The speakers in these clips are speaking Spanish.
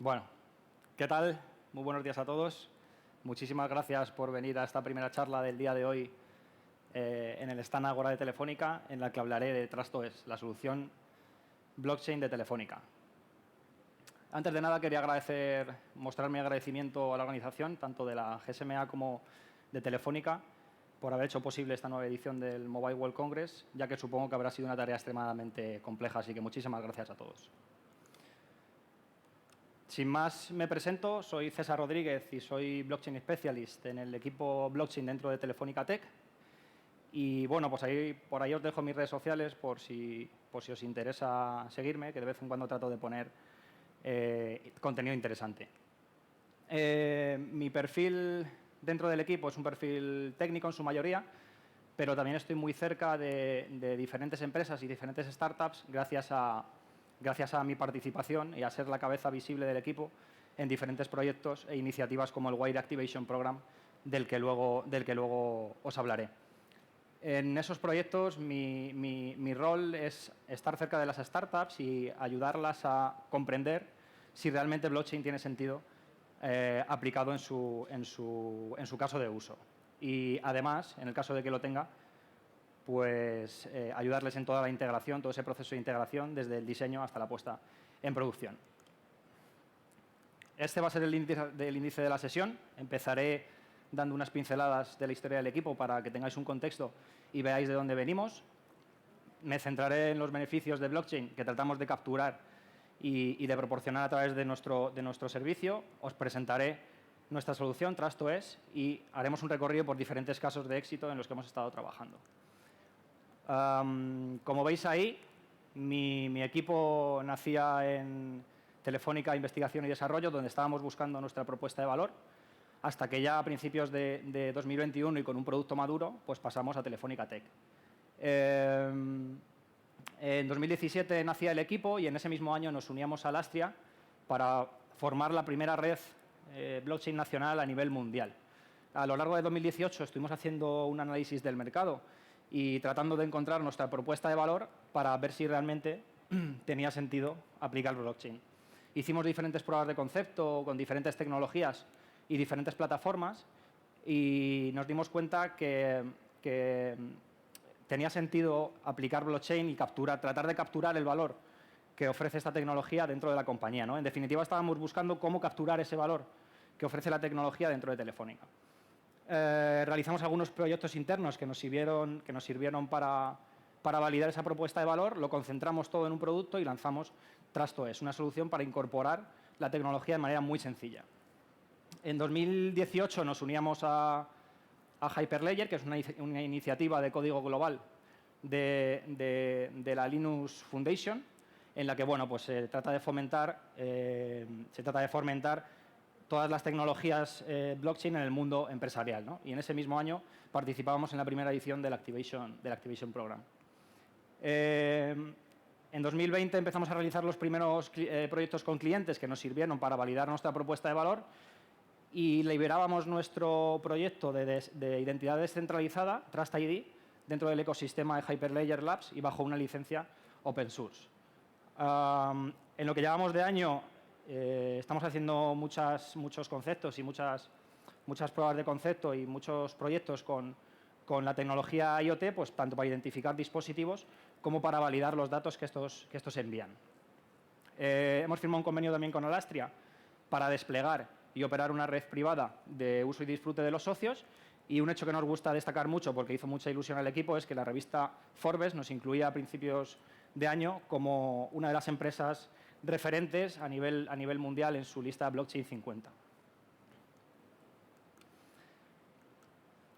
Bueno, ¿qué tal? Muy buenos días a todos. Muchísimas gracias por venir a esta primera charla del día de hoy en el stand Agora de Telefónica, en la que hablaré de TrustOS, la solución blockchain de Telefónica. Antes de nada, quería mostrar mi agradecimiento a la organización, tanto de la GSMA como de Telefónica, por haber hecho posible esta nueva edición del Mobile World Congress, ya que supongo que habrá sido una tarea extremadamente compleja, así que muchísimas gracias a todos. Sin más, me presento. Soy César Rodríguez y soy Blockchain Specialist en el equipo Blockchain dentro de Telefónica Tech. Y, bueno, pues por ahí os dejo mis redes sociales por si os interesa seguirme, que de vez en cuando trato de poner contenido interesante. Mi perfil dentro del equipo es un perfil técnico en su mayoría, pero también estoy muy cerca de diferentes empresas y diferentes startups gracias a mi participación y a ser la cabeza visible del equipo en diferentes proyectos e iniciativas como el Wire Activation Program, del que luego os hablaré. En esos proyectos mi rol es estar cerca de las startups y ayudarlas a comprender si realmente blockchain tiene sentido aplicado en su caso de uso. Y, además, en el caso de que lo tenga, pues ayudarles en toda la integración, todo ese proceso de integración, desde el diseño hasta la puesta en producción. Este va a ser el índice de la sesión. Empezaré dando unas pinceladas de la historia del equipo para que tengáis un contexto y veáis de dónde venimos. Me centraré en los beneficios de blockchain que tratamos de capturar y de proporcionar a través de nuestro servicio. Os presentaré nuestra solución, TrustOS, y haremos un recorrido por diferentes casos de éxito en los que hemos estado trabajando. Como veis ahí, mi equipo nacía en Telefónica Investigación y Desarrollo, donde estábamos buscando nuestra propuesta de valor, hasta que ya a principios de 2021 y con un producto maduro, pues pasamos a Telefónica Tech. En 2017 nacía el equipo y en ese mismo año nos uníamos a Alastria para formar la primera red blockchain nacional a nivel mundial. A lo largo de 2018 estuvimos haciendo un análisis del mercado y tratando de encontrar nuestra propuesta de valor para ver si realmente tenía sentido aplicar blockchain. Hicimos diferentes pruebas de concepto con diferentes tecnologías y diferentes plataformas y nos dimos cuenta que tenía sentido aplicar blockchain y tratar de capturar el valor que ofrece esta tecnología dentro de la compañía, ¿no? En definitiva, estábamos buscando cómo capturar ese valor que ofrece la tecnología dentro de Telefónica. Realizamos algunos proyectos internos que nos sirvieron para validar esa propuesta de valor, lo concentramos todo en un producto y lanzamos TrustOS, una solución para incorporar la tecnología de manera muy sencilla. En 2018 nos uníamos a Hyperledger, que es una iniciativa de código global de la Linux Foundation, en la que, bueno, pues se trata de fomentar todas las tecnologías blockchain en el mundo empresarial, ¿no? Y en ese mismo año participábamos en la primera edición del Activation Program. En 2020 empezamos a realizar los primeros proyectos con clientes que nos sirvieron para validar nuestra propuesta de valor y liberábamos nuestro proyecto de identidad descentralizada, TrustID, dentro del ecosistema de Hyperledger Labs y bajo una licencia open source. En lo que llevamos de año estamos haciendo muchos conceptos y muchas pruebas de concepto y muchos proyectos con la tecnología IoT, pues tanto para identificar dispositivos como para validar los datos que estos envían. Hemos firmado un convenio también con Alastria para desplegar y operar una red privada de uso y disfrute de los socios. Y un hecho que nos gusta destacar mucho, porque hizo mucha ilusión al equipo, es que la revista Forbes nos incluía a principios de año como una de las empresas referentes a nivel mundial en su lista Blockchain 50.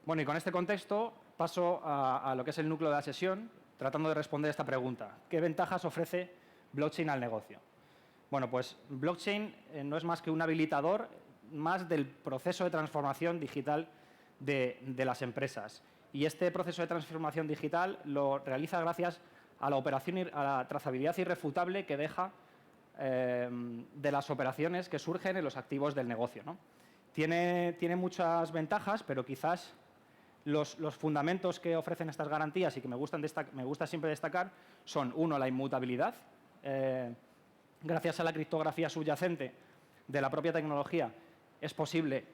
Bueno, y con este contexto paso a lo que es el núcleo de la sesión, tratando de responder esta pregunta. ¿Qué ventajas ofrece blockchain al negocio? Bueno, pues blockchain no es más que un habilitador más del proceso de transformación digital de las empresas. Y este proceso de transformación digital lo realiza gracias a la operación, a la trazabilidad irrefutable que deja de las operaciones que surgen en los activos del negocio, ¿no? Tiene muchas ventajas, pero quizás los fundamentos que ofrecen estas garantías y que me gusta siempre destacar son, uno, la inmutabilidad. Gracias a la criptografía subyacente de la propia tecnología es posible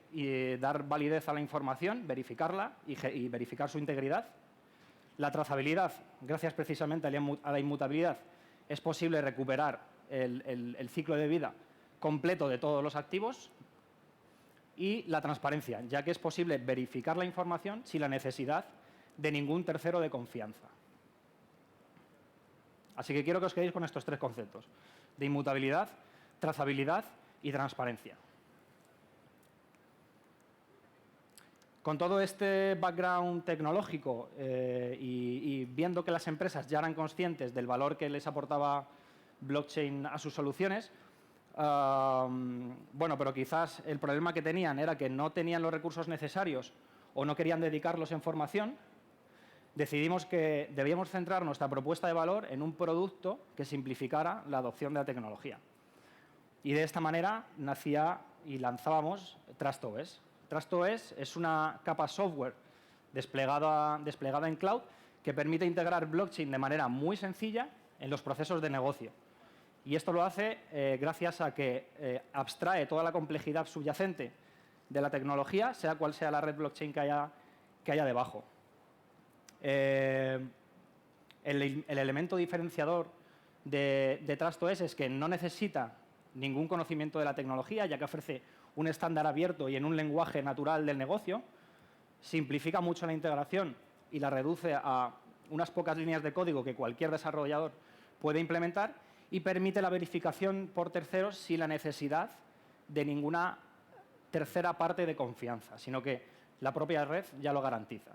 dar validez a la información, verificarla y verificar su integridad. La trazabilidad, gracias precisamente a la inmutabilidad, es posible recuperar el ciclo de vida completo de todos los activos. Y la transparencia, ya que es posible verificar la información sin la necesidad de ningún tercero de confianza. Así que quiero que os quedéis con estos tres conceptos: de inmutabilidad, trazabilidad y transparencia. Con todo este background tecnológico y viendo que las empresas ya eran conscientes del valor que les aportaba blockchain a sus soluciones, bueno, pero quizás el problema que tenían era que no tenían los recursos necesarios o no querían dedicarlos en formación, decidimos que debíamos centrar nuestra propuesta de valor en un producto que simplificara la adopción de la tecnología. Y de esta manera nacía y lanzábamos TrustOS. TrustOS es una capa software desplegada en cloud que permite integrar blockchain de manera muy sencilla en los procesos de negocio. Y esto lo hace gracias a que abstrae toda la complejidad subyacente de la tecnología, sea cual sea la red blockchain que haya debajo. El elemento diferenciador de TrustOS es que no necesita ningún conocimiento de la tecnología, ya que ofrece un estándar abierto y en un lenguaje natural del negocio, simplifica mucho la integración y la reduce a unas pocas líneas de código que cualquier desarrollador puede implementar y permite la verificación por terceros sin la necesidad de ninguna tercera parte de confianza, sino que la propia red ya lo garantiza.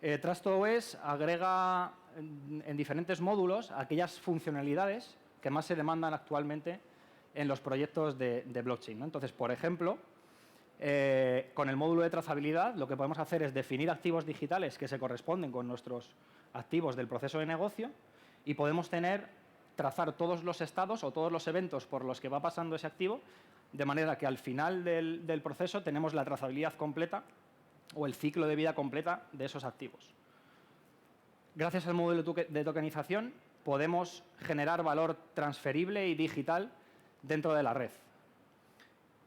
TrustOS agrega en diferentes módulos aquellas funcionalidades que más se demandan actualmente en los proyectos de blockchain, ¿no? Entonces, por ejemplo, con el módulo de trazabilidad lo que podemos hacer es definir activos digitales que se corresponden con nuestros activos del proceso de negocio y podemos trazar todos los estados o todos los eventos por los que va pasando ese activo, de manera que al final del proceso tenemos la trazabilidad completa o el ciclo de vida completa de esos activos. Gracias al módulo de tokenización podemos generar valor transferible y digital dentro de la red.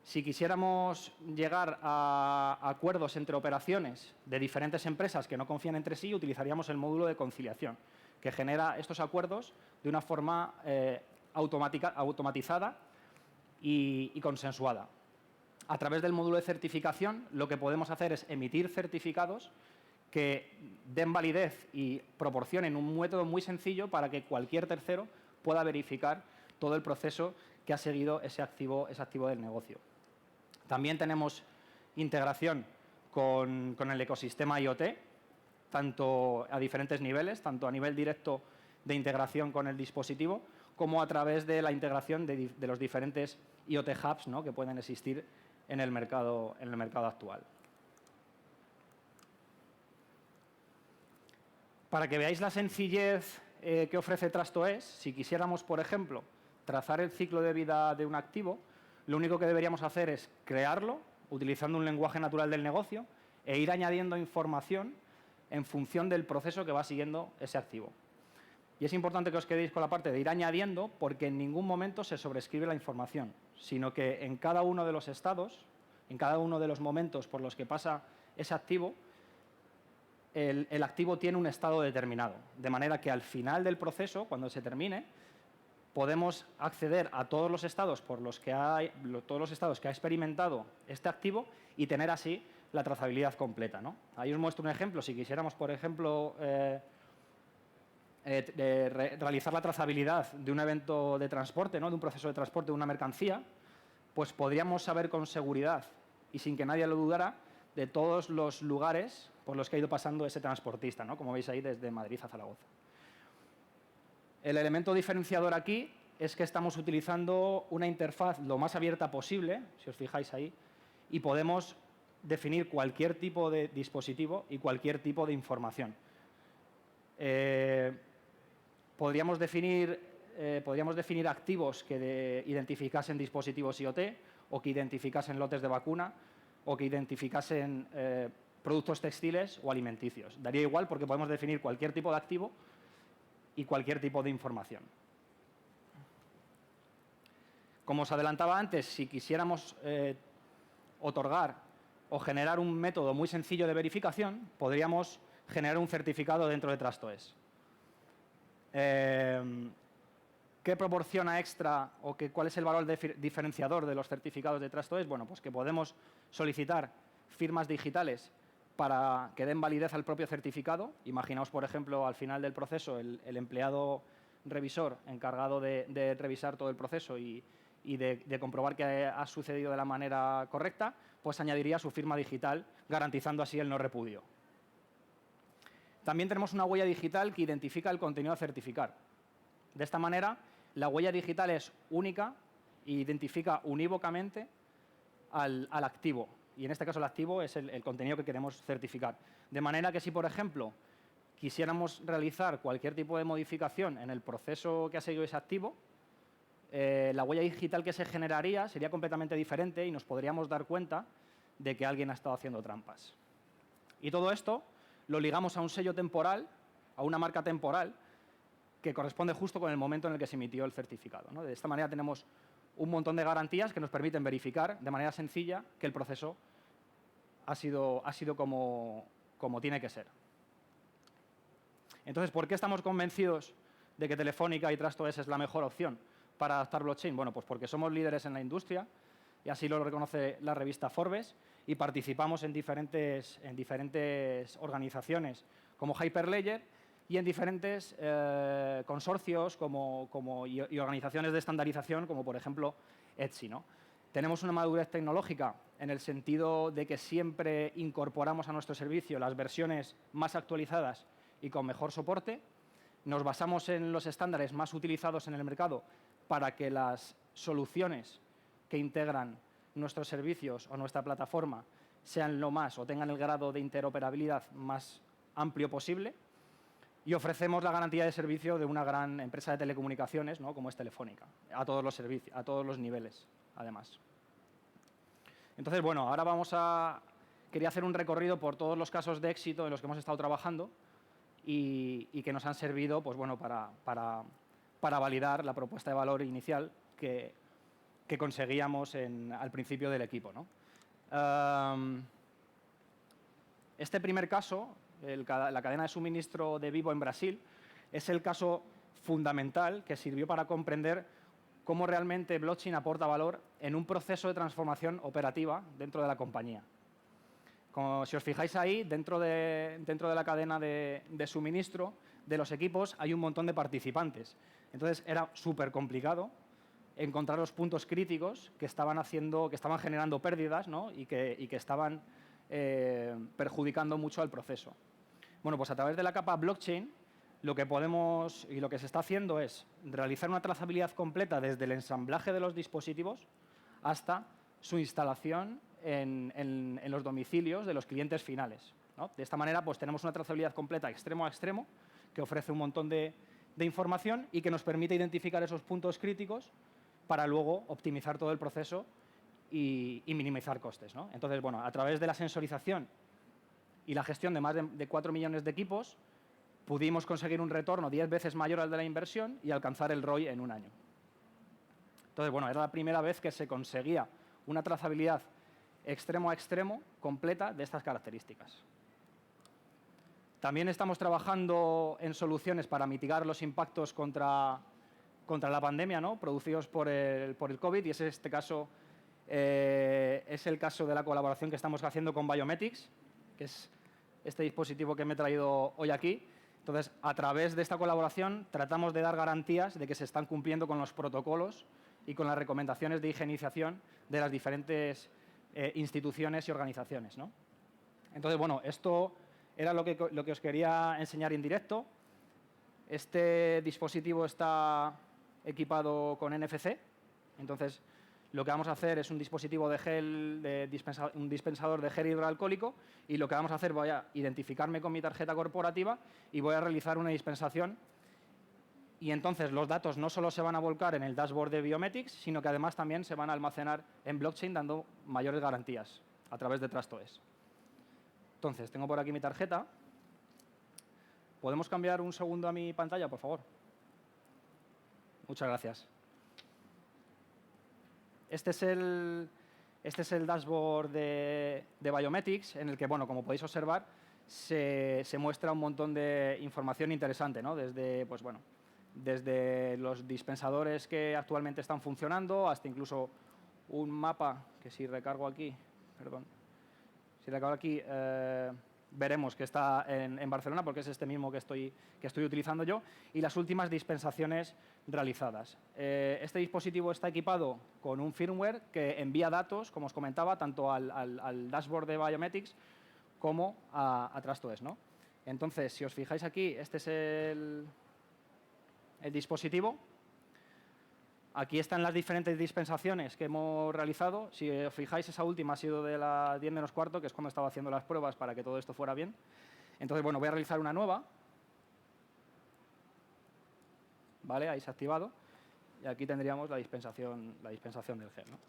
Si quisiéramos llegar a acuerdos entre operaciones de diferentes empresas que no confían entre sí, utilizaríamos el módulo de conciliación, que genera estos acuerdos de una forma automatizada y consensuada. A través del módulo de certificación, lo que podemos hacer es emitir certificados que den validez y proporcionen un método muy sencillo para que cualquier tercero pueda verificar todo el proceso que ha seguido ese activo del negocio. También tenemos integración con el ecosistema IoT, tanto a diferentes niveles, tanto a nivel directo de integración con el dispositivo, como a través de la integración de los diferentes IoT Hubs, ¿no?, que pueden existir en el mercado actual. Para que veáis la sencillez que ofrece TrustOS, si quisiéramos, por ejemplo, trazar el ciclo de vida de un activo, lo único que deberíamos hacer es crearlo, utilizando un lenguaje natural del negocio, e ir añadiendo información en función del proceso que va siguiendo ese activo. Y es importante que os quedéis con la parte de ir añadiendo, porque en ningún momento se sobrescribe la información, sino que en cada uno de los estados, en cada uno de los momentos por los que pasa ese activo, el activo tiene un estado determinado. De manera que al final del proceso, cuando se termine, podemos acceder a todos los estados por los que ha experimentado este activo y tener así la trazabilidad completa, ¿no? Ahí os muestro un ejemplo. Si quisiéramos, por ejemplo, realizar la trazabilidad de un evento de transporte, ¿no?, de un proceso de transporte de una mercancía, pues podríamos saber con seguridad y sin que nadie lo dudara de todos los lugares por los que ha ido pasando ese transportista, ¿no?, como veis ahí desde Madrid a Zaragoza. El elemento diferenciador aquí es que estamos utilizando una interfaz lo más abierta posible, si os fijáis ahí, y podemos definir cualquier tipo de dispositivo y cualquier tipo de información. Podríamos definir activos que identificasen dispositivos IoT o que identificasen lotes de vacuna o que identificasen productos textiles o alimenticios. Daría igual porque podemos definir cualquier tipo de activo y cualquier tipo de información. Como os adelantaba antes, si quisiéramos otorgar o generar un método muy sencillo de verificación, podríamos generar un certificado dentro de TrustOS. ¿Qué proporciona extra o cuál es el valor diferenciador de los certificados de TrustOS? Bueno, pues que podemos solicitar firmas digitales para que den validez al propio certificado. Imaginaos, por ejemplo, al final del proceso, el empleado revisor encargado de revisar todo el proceso y de comprobar que ha sucedido de la manera correcta, pues añadiría su firma digital, garantizando así el no repudio. También tenemos una huella digital que identifica el contenido a certificar. De esta manera, la huella digital es única e identifica unívocamente al activo. Y en este caso el activo es el contenido que queremos certificar. De manera que si, por ejemplo, quisiéramos realizar cualquier tipo de modificación en el proceso que ha seguido ese activo, la huella digital que se generaría sería completamente diferente y nos podríamos dar cuenta de que alguien ha estado haciendo trampas. Y todo esto lo ligamos a un sello temporal, a una marca temporal, que corresponde justo con el momento en el que se emitió el certificado, ¿no? De esta manera tenemos un montón de garantías que nos permiten verificar de manera sencilla que el proceso ha sido como tiene que ser. Entonces, ¿por qué estamos convencidos de que Telefónica y TrustOS es la mejor opción para adaptar blockchain? Bueno, pues porque somos líderes en la industria, y así lo reconoce la revista Forbes, y participamos en diferentes organizaciones como Hyperledger y en diferentes consorcios y organizaciones de estandarización, como por ejemplo ETSI, ¿no? Tenemos una madurez tecnológica en el sentido de que siempre incorporamos a nuestro servicio las versiones más actualizadas y con mejor soporte. Nos basamos en los estándares más utilizados en el mercado para que las soluciones que integran nuestros servicios o nuestra plataforma sean lo más o tengan el grado de interoperabilidad más amplio posible. Y ofrecemos la garantía de servicio de una gran empresa de telecomunicaciones, ¿no?, como es Telefónica, a todos los servicios, a todos los niveles, además. Entonces, bueno, ahora quería hacer un recorrido por todos los casos de éxito en los que hemos estado trabajando y que nos han servido, pues bueno, para validar la propuesta de valor inicial que conseguíamos al principio del equipo, ¿no? Este primer caso, la cadena de suministro de Vivo en Brasil, es el caso fundamental que sirvió para comprender cómo realmente blockchain aporta valor en un proceso de transformación operativa dentro de la compañía. Como si os fijáis ahí, dentro de la cadena de suministro de los equipos hay un montón de participantes. Entonces era súper complicado encontrar los puntos críticos que estaban generando pérdidas, ¿no?, y que estaban perjudicando mucho al proceso. Bueno, pues a través de la capa blockchain lo que podemos y lo que se está haciendo es realizar una trazabilidad completa desde el ensamblaje de los dispositivos hasta su instalación en los domicilios de los clientes finales, ¿no? De esta manera, pues tenemos una trazabilidad completa extremo a extremo que ofrece un montón de información y que nos permite identificar esos puntos críticos para luego optimizar todo el proceso y minimizar costes, ¿no? Entonces, bueno, a través de la sensorización y la gestión de más de 4 millones de equipos, pudimos conseguir un retorno 10 veces mayor al de la inversión y alcanzar el ROI en un año. Entonces, bueno, era la primera vez que se conseguía una trazabilidad extremo a extremo completa de estas características. También estamos trabajando en soluciones para mitigar los impactos contra la pandemia, ¿no?, producidos por el COVID, y es este caso es el caso de la colaboración que estamos haciendo con Biometics, que es este dispositivo que me he traído hoy aquí. Entonces, a través de esta colaboración tratamos de dar garantías de que se están cumpliendo con los protocolos y con las recomendaciones de higienización de las diferentes instituciones y organizaciones, ¿no? Entonces, bueno, esto era lo que os quería enseñar en directo. Este dispositivo está equipado con NFC. Entonces, lo que vamos a hacer es un dispositivo de gel, un dispensador de gel hidroalcohólico, y lo que vamos a hacer, voy a identificarme con mi tarjeta corporativa y voy a realizar una dispensación. Y entonces los datos no solo se van a volcar en el dashboard de Biometics, sino que además también se van a almacenar en blockchain, dando mayores garantías a través de TrustOS. Entonces, tengo por aquí mi tarjeta. ¿Podemos cambiar un segundo a mi pantalla, por favor? Muchas gracias. Este es el dashboard de Biometrics, en el que, bueno, como podéis observar, se muestra un montón de información interesante, ¿no? Desde los dispensadores que actualmente están funcionando hasta incluso un mapa que si recargo aquí, veremos que está en Barcelona, porque es este mismo que estoy utilizando yo, y las últimas dispensaciones realizadas. Este dispositivo está equipado con un firmware que envía datos, como os comentaba, tanto al dashboard de Biometrics como a TrustOS, ¿no? Entonces, si os fijáis aquí, este es el dispositivo. Aquí están las diferentes dispensaciones que hemos realizado. Si os fijáis, esa última ha sido de las 10 menos cuarto, que es cuando estaba haciendo las pruebas para que todo esto fuera bien. Entonces, bueno, voy a realizar una nueva. ¿Vale? Ahí se ha activado. Y aquí tendríamos la dispensación del gel, ¿no?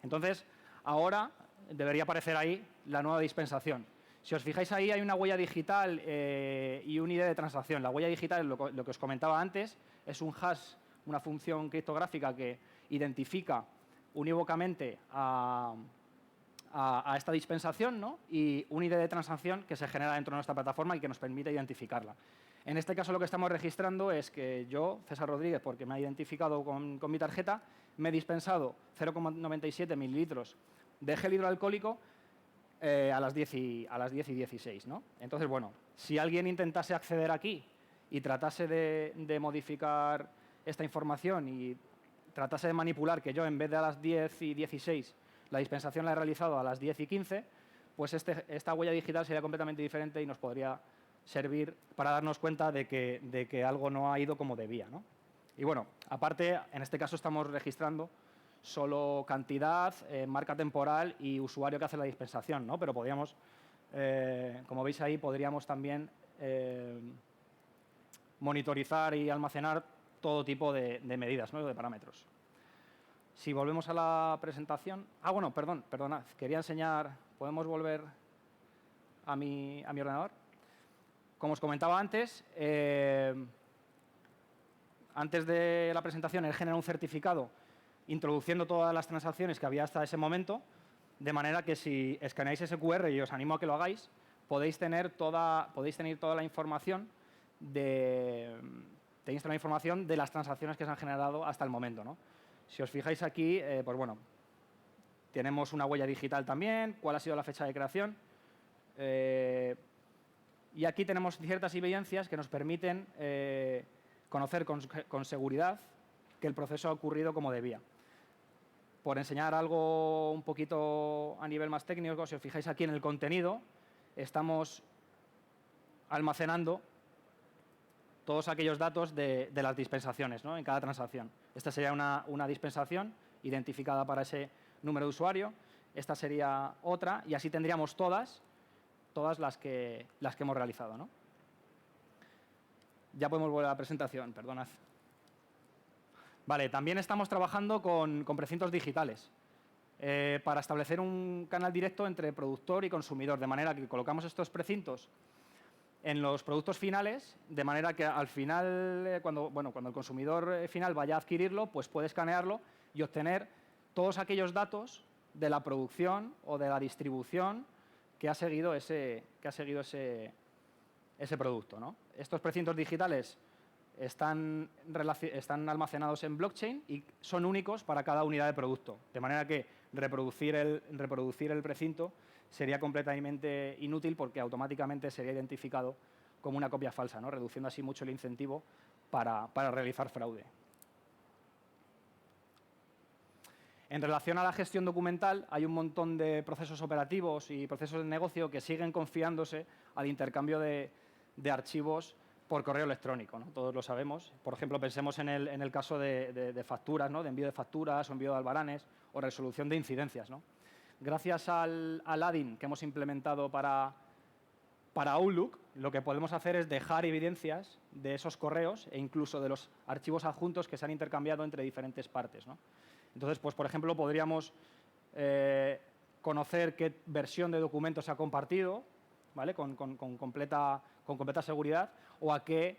Entonces, ahora debería aparecer ahí la nueva dispensación. Si os fijáis ahí, hay una huella digital y un ID de transacción. La huella digital es lo que os comentaba antes, es un hash, una función criptográfica que identifica unívocamente a esta dispensación, ¿no? Y un ID de transacción que se genera dentro de nuestra plataforma y que nos permite identificarla. En este caso, lo que estamos registrando es que yo, César Rodríguez, porque me ha identificado con mi tarjeta, me he dispensado 0,97 mililitros de gel hidroalcohólico a las 10 y 16, ¿no? Entonces, bueno, si alguien intentase acceder aquí y tratase de modificar esta información y tratase de manipular que yo, en vez de a las 10 y 16, la dispensación la he realizado a las 10 y 15, pues esta huella digital sería completamente diferente y nos podría servir para darnos cuenta de que algo no ha ido como debía, ¿no? Y bueno, aparte, en este caso estamos registrando solo cantidad, marca temporal y usuario que hace la dispensación, ¿no? Pero podríamos, como veis ahí, podríamos también monitorizar y almacenar todo tipo de medidas, ¿no? De parámetros. Si volvemos a la presentación... bueno, perdonad, quería enseñar... ¿Podemos volver a mi ordenador? Como os comentaba antes, antes de la presentación, él genera un certificado introduciendo todas las transacciones que había hasta ese momento, de manera que si escaneáis ese QR, y os animo a que lo hagáis, podéis tener toda la información de las transacciones que se han generado hasta el momento, ¿no? Si os fijáis aquí, pues bueno, tenemos una huella digital también, cuál ha sido la fecha de creación, y aquí tenemos ciertas evidencias que nos permiten conocer con seguridad que el proceso ha ocurrido como debía. Por enseñar algo un poquito a nivel más técnico, si os fijáis aquí en el contenido, estamos almacenando todos aquellos datos de las dispensaciones, ¿no? En cada transacción. Esta sería una dispensación identificada para ese número de usuario. Esta sería otra, y así tendríamos todas las que hemos realizado, ¿no? Ya podemos volver a la presentación, perdonad. Vale, también estamos trabajando con precintos digitales para establecer un canal directo entre productor y consumidor, de manera que colocamos estos precintos en los productos finales, de manera que al final, cuando el consumidor final vaya a adquirirlo, pues puede escanearlo y obtener todos aquellos datos de la producción o de la distribución que ha seguido ese producto, ¿no? Estos precintos digitales están almacenados en blockchain y son únicos para cada unidad de producto, de manera que reproducir el precinto sería completamente inútil porque automáticamente sería identificado como una copia falsa, ¿no? Reduciendo así mucho el incentivo para realizar fraude. En relación a la gestión documental, hay un montón de procesos operativos y procesos de negocio que siguen confiándose al intercambio de archivos por correo electrónico, ¿no? Todos lo sabemos. Por ejemplo, pensemos en el caso de facturas, ¿no? De envío de facturas o envío de albaranes o resolución de incidencias, ¿no? Gracias al add-in que hemos implementado para Outlook, lo que podemos hacer es dejar evidencias de esos correos e incluso de los archivos adjuntos que se han intercambiado entre diferentes partes, ¿no? Entonces, pues, por ejemplo, podríamos conocer qué versión de documento se ha compartido ¿vale? con completa seguridad, o a qué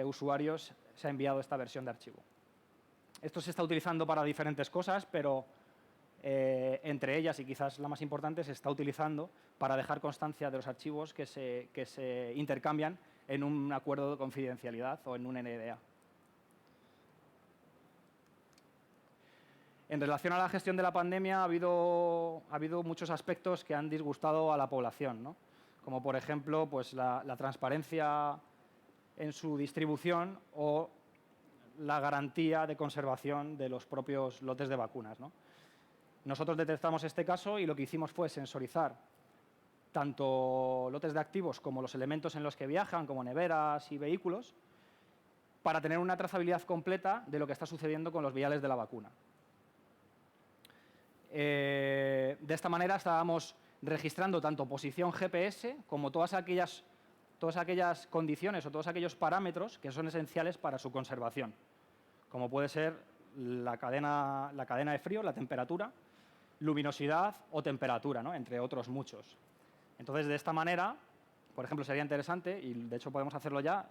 usuarios se ha enviado esta versión de archivo. Esto se está utilizando para diferentes cosas, pero entre ellas, y quizás la más importante, se está utilizando para dejar constancia de los archivos que se intercambian en un acuerdo de confidencialidad o en un NDA. En relación a la gestión de la pandemia, ha habido muchos aspectos que han disgustado a la población, ¿no? Como, por ejemplo, pues la transparencia en su distribución o la garantía de conservación de los propios lotes de vacunas, ¿no? Nosotros detectamos este caso y lo que hicimos fue sensorizar tanto lotes de activos como los elementos en los que viajan, como neveras y vehículos, para tener una trazabilidad completa de lo que está sucediendo con los viales de la vacuna. De esta manera estábamos registrando tanto posición GPS como todas aquellas condiciones o todos aquellos parámetros que son esenciales para su conservación, como puede ser la cadena de frío, la temperatura, luminosidad o temperatura, ¿no? Entre otros muchos. Entonces, de esta manera, por ejemplo, sería interesante, y de hecho podemos hacerlo ya,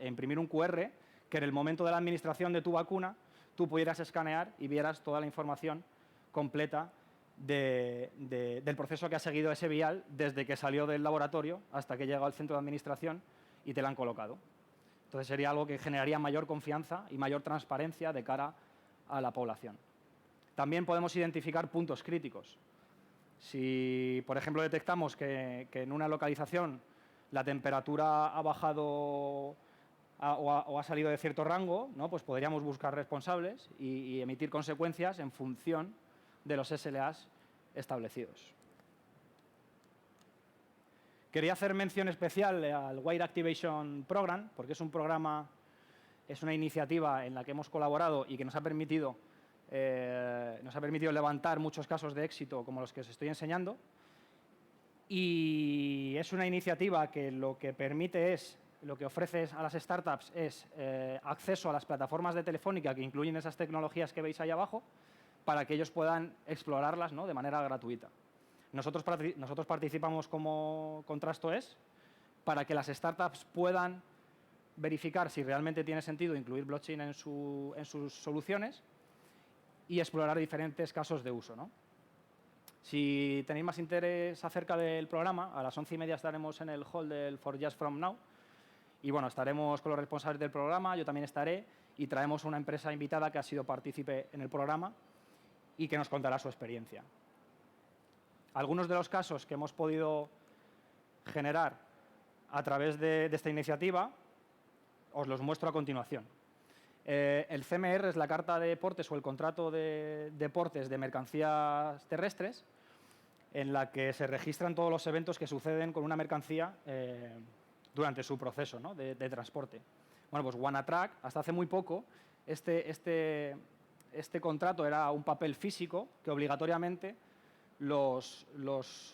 imprimir un QR que en el momento de la administración de tu vacuna tú pudieras escanear y vieras toda la información completa del proceso que ha seguido ese vial desde que salió del laboratorio hasta que llegó al centro de administración y te la han colocado. Entonces sería algo que generaría mayor confianza y mayor transparencia de cara a la población. También podemos identificar puntos críticos. Si, por ejemplo, detectamos que en una localización la temperatura ha bajado o ha salido de cierto rango, ¿no? Pues podríamos buscar responsables y emitir consecuencias en función de los SLAs establecidos. Quería hacer mención especial al Wire Activation Program, porque es un programa, es una iniciativa en la que hemos colaborado y que nos ha permitido levantar muchos casos de éxito como los que os estoy enseñando. Y es una iniciativa que lo que ofrece a las startups es acceso a las plataformas de Telefónica que incluyen esas tecnologías que veis ahí abajo, para que ellos puedan explorarlas, ¿no? De manera gratuita. Nosotros participamos como TrustOS para que las startups puedan verificar si realmente tiene sentido incluir blockchain en sus soluciones y explorar diferentes casos de uso, ¿no? Si tenéis más interés acerca del programa, a las 11:30 estaremos en el hall del For Just From Now y bueno, estaremos con los responsables del programa, yo también estaré y traemos una empresa invitada que ha sido partícipe en el programa y que nos contará su experiencia. Algunos de los casos que hemos podido generar a través de esta iniciativa os los muestro a continuación. El CMR es la carta de portes o el contrato de portes de mercancías terrestres, en la que se registran todos los eventos que suceden con una mercancía durante su proceso, ¿no? de transporte. Bueno, pues WannaTrack, hasta hace muy poco, este contrato era un papel físico que obligatoriamente los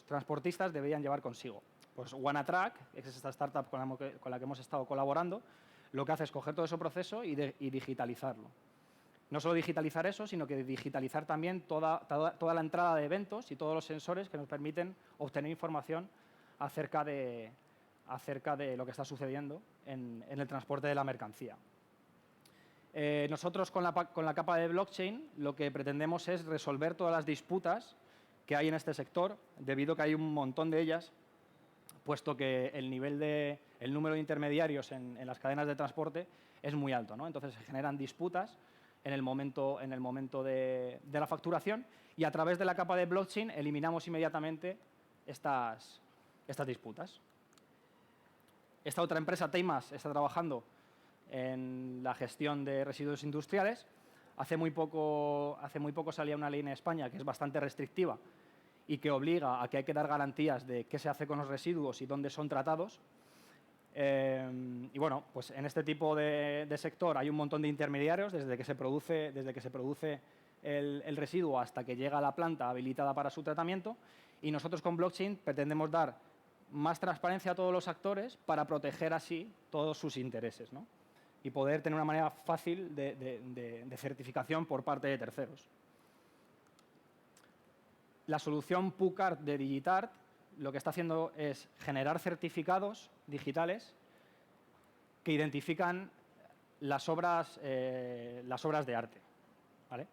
transportistas debían llevar consigo. Pues WannaTrack, que es esta startup con la que hemos estado colaborando, lo que hace es coger todo ese proceso y digitalizarlo. No solo digitalizar eso, sino que digitalizar también toda la entrada de eventos y todos los sensores que nos permiten obtener información acerca de lo que está sucediendo en el transporte de la mercancía. Nosotros con la capa de blockchain lo que pretendemos es resolver todas las disputas que hay en este sector, debido a que hay un montón de ellas, puesto que el número de intermediarios en las cadenas de transporte es muy alto, ¿no? Entonces se generan disputas en el momento de la facturación y a través de la capa de blockchain eliminamos inmediatamente estas disputas. Esta otra empresa, Teimas, está trabajando en la gestión de residuos industriales. Hace muy poco salía una ley en España que es bastante restrictiva y que obliga a que hay que dar garantías de qué se hace con los residuos y dónde son tratados. Y bueno, pues en este tipo de sector hay un montón de intermediarios desde que se produce el residuo hasta que llega a la planta habilitada para su tratamiento, y nosotros con blockchain pretendemos dar más transparencia a todos los actores para proteger así todos sus intereses, ¿no? Y poder tener una manera fácil de certificación por parte de terceros. La solución PUCART de Digitart lo que está haciendo es generar certificados digitales que identifican las obras de arte, ¿vale?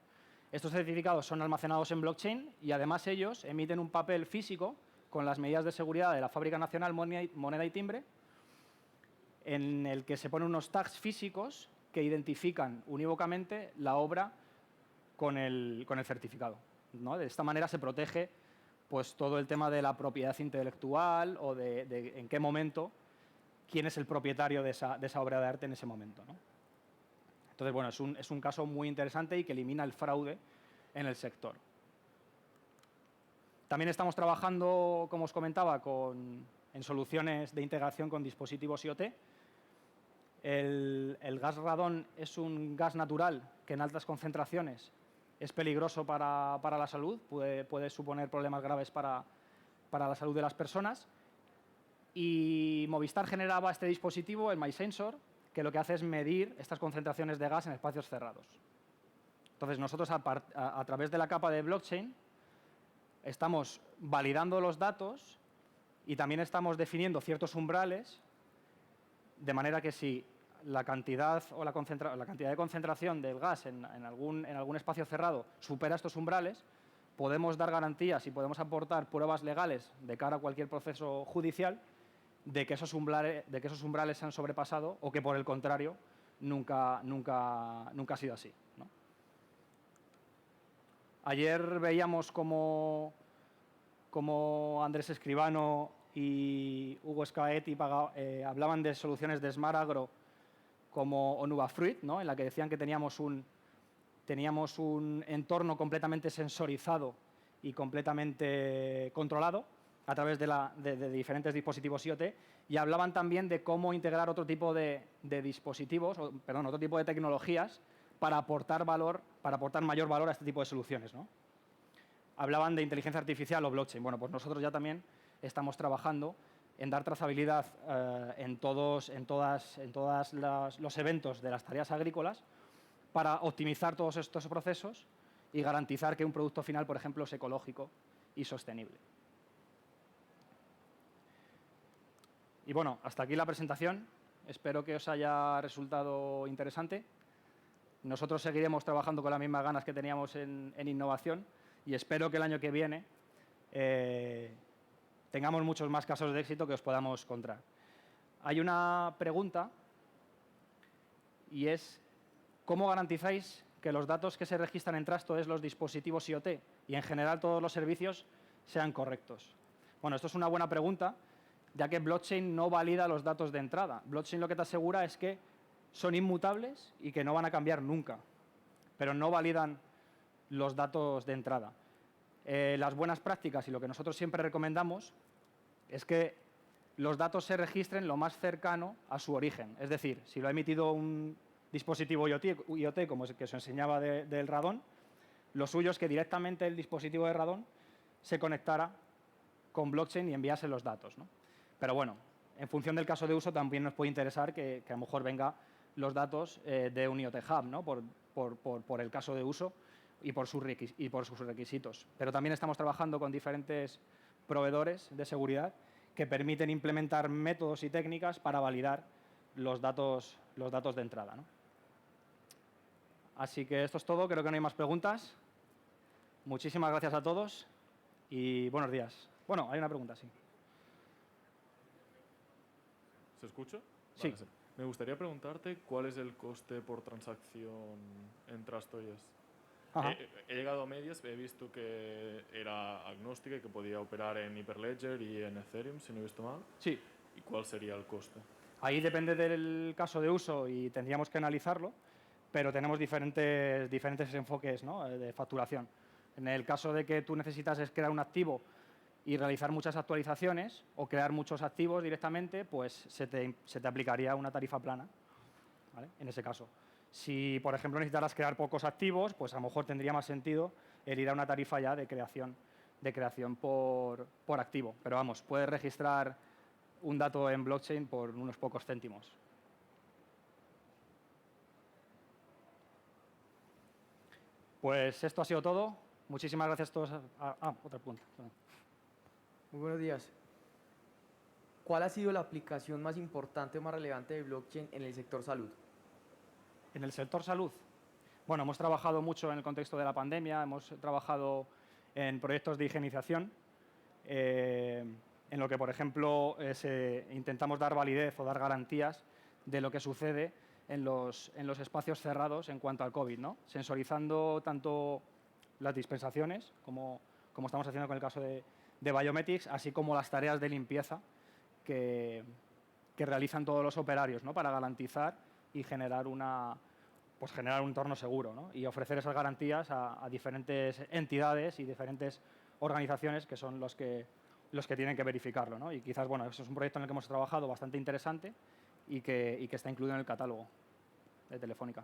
Estos certificados son almacenados en blockchain y además ellos emiten un papel físico con las medidas de seguridad de la Fábrica Nacional Moneda y Timbre, en el que se ponen unos tags físicos que identifican unívocamente la obra con el certificado, ¿no? De esta manera se protege pues, todo el tema de la propiedad intelectual o de en qué momento, quién es el propietario de esa obra de arte en ese momento, ¿no? Entonces, bueno, es un caso muy interesante y que elimina el fraude en el sector. También estamos trabajando, como os comentaba, en soluciones de integración con dispositivos IoT. El gas radón es un gas natural que en altas concentraciones es peligroso para la salud, puede suponer problemas graves para la salud de las personas. Y Movistar generaba este dispositivo, el MySensor, que lo que hace es medir estas concentraciones de gas en espacios cerrados. Entonces, nosotros a través de la capa de blockchain estamos validando los datos y también estamos definiendo ciertos umbrales, de manera que si la cantidad o la cantidad de concentración del gas en algún espacio cerrado supera estos umbrales, podemos dar garantías y podemos aportar pruebas legales de cara a cualquier proceso judicial de que esos umbrales se han sobrepasado o que, por el contrario, nunca ha sido así, ¿no? Ayer veíamos cómo Andrés Escribano y Hugo Scaetti hablaban de soluciones de Smart Agro como Onuba Fruit, ¿no? En la que decían que teníamos un entorno completamente sensorizado y completamente controlado a través de diferentes dispositivos IoT, y hablaban también de cómo integrar otro tipo de dispositivos, otro tipo de tecnologías para aportar mayor valor a este tipo de soluciones, ¿no? Hablaban de inteligencia artificial o blockchain. Bueno, pues nosotros ya también estamos trabajando en dar trazabilidad en todos los eventos de las tareas agrícolas para optimizar todos estos procesos y garantizar que un producto final, por ejemplo, es ecológico y sostenible. Y bueno, hasta aquí la presentación. Espero que os haya resultado interesante. Nosotros seguiremos trabajando con las mismas ganas que teníamos en innovación y espero que el año que viene tengamos muchos más casos de éxito que os podamos contar. Hay una pregunta y es: ¿cómo garantizáis que los datos que se registran en Trasto, los dispositivos IoT y en general todos los servicios, sean correctos? Bueno, esto es una buena pregunta, ya que blockchain no valida los datos de entrada. Blockchain lo que te asegura es que son inmutables y que no van a cambiar nunca, pero no validan los datos de entrada. Las buenas prácticas y lo que nosotros siempre recomendamos es que los datos se registren lo más cercano a su origen. Es decir, si lo ha emitido un dispositivo IoT como el que os enseñaba del radón, lo suyo es que directamente el dispositivo de radón se conectara con blockchain y enviase los datos, ¿no? Pero bueno, en función del caso de uso también nos puede interesar que a lo mejor venga los datos de un IoT Hub, ¿no? por el caso de uso y por sus requisitos. Pero también estamos trabajando con diferentes proveedores de seguridad que permiten implementar métodos y técnicas para validar los datos de entrada, ¿no? Así que esto es todo. Creo que no hay más preguntas. Muchísimas gracias a todos y buenos días. Bueno, hay una pregunta, sí. ¿Se escucha? Sí. Vale, sí. Me gustaría preguntarte cuál es el coste por transacción en Trust.is. He llegado a medias, he visto que era agnóstica y que podía operar en Hyperledger y en Ethereum, si no he visto mal. Sí. ¿Y cuál sería el coste? Ahí depende del caso de uso y tendríamos que analizarlo, pero tenemos diferentes enfoques, ¿no?, de facturación. En el caso de que tú necesitas crear un activo y realizar muchas actualizaciones o crear muchos activos directamente, pues se te aplicaría una tarifa plana, ¿vale?, en ese caso. Si, por ejemplo, necesitaras crear pocos activos, pues a lo mejor tendría más sentido el ir a una tarifa ya de creación por activo. Pero vamos, puedes registrar un dato en blockchain por unos pocos céntimos. Pues esto ha sido todo. Muchísimas gracias a todos. Otra pregunta. Muy buenos días. ¿Cuál ha sido la aplicación más importante o más relevante de blockchain en el sector salud? En el sector salud, bueno, hemos trabajado mucho en el contexto de la pandemia, hemos trabajado en proyectos de higienización, en lo que, por ejemplo, intentamos dar validez o dar garantías de lo que sucede en los espacios cerrados en cuanto al COVID, ¿no? Sensorizando tanto las dispensaciones, como estamos haciendo con el caso de Biometrics, así como las tareas de limpieza que realizan todos los operarios, ¿no? Para garantizar y generar un entorno seguro, ¿no? Y ofrecer esas garantías a diferentes entidades y diferentes organizaciones que son los que tienen que verificarlo, ¿no? Y quizás, bueno, eso es un proyecto en el que hemos trabajado bastante interesante y que está incluido en el catálogo de Telefónica.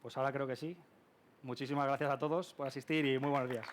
Pues ahora creo que sí. Muchísimas gracias a todos por asistir y muy buenos días.